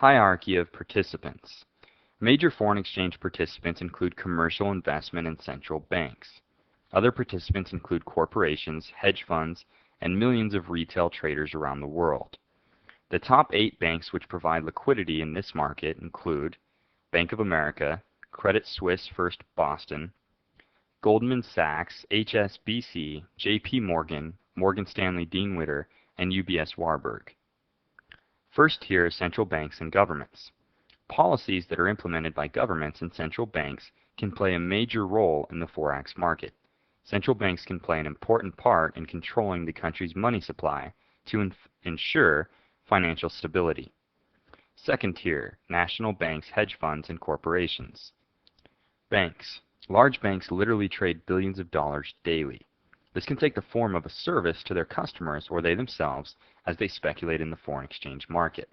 Hierarchy of participants. Major foreign exchange participants include commercial, investment, and central banks. Other participants include corporations, hedge funds, and millions of retail traders around the world. The top 8 banks which provide liquidity in this market include Bank of America, Credit Suisse First Boston, Goldman Sachs, HSBC, JP Morgan, Morgan Stanley Dean Witter, and UBS Warburg. First tier is central banks and governments. Policies that are implemented by governments and central banks can play a major role in the forex market. Central banks can play an important part in controlling the country's money supply to ensure financial stability. Second tier, national banks, hedge funds, and corporations. Banks. Large banks literally trade billions of dollars daily. This can take the form of a service to their customers or they themselves as they speculate in the foreign exchange market.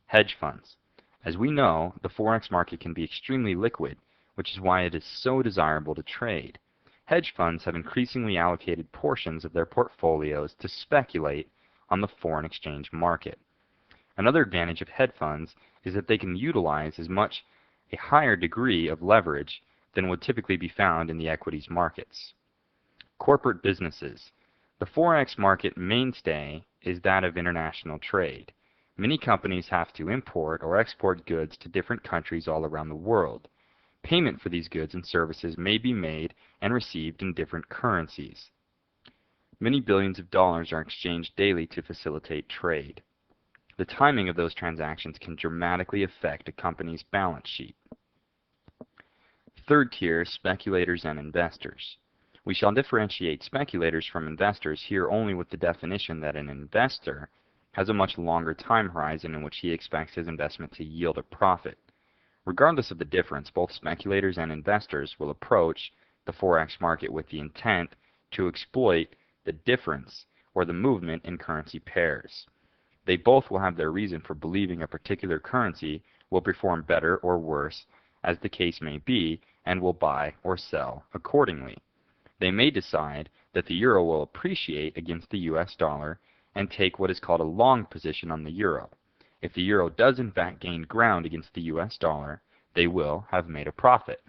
Hedge funds. As we know, the forex market can be extremely liquid, which is why it is so desirable to trade. Hedge funds have increasingly allocated portions of their portfolios to speculate on the foreign exchange market. Another advantage of hedge funds is that they can utilize as much a higher degree of leverage than would typically be found in the equities markets. Corporate businesses. The forex market mainstay is that of international trade. Many companies have to import or export goods to different countries all around the world. Payment for these goods and services may be made and received in different currencies. Many billions of dollars are exchanged daily to facilitate trade. The timing of those transactions can dramatically affect a company's balance sheet. Third tier, speculators and investors. We shall differentiate speculators from investors here only with the definition that an investor has a much longer time horizon in which he expects his investment to yield a profit. Regardless of the difference, both speculators and investors will approach the forex market with the intent to exploit the difference or the movement in currency pairs. They both will have their reason for believing a particular currency will perform better or worse, as the case may be, and will buy or sell accordingly. They may decide that the euro will appreciate against the US dollar and take what is called a long position on the euro. If the euro does in fact gain ground against the US dollar, they will have made a profit.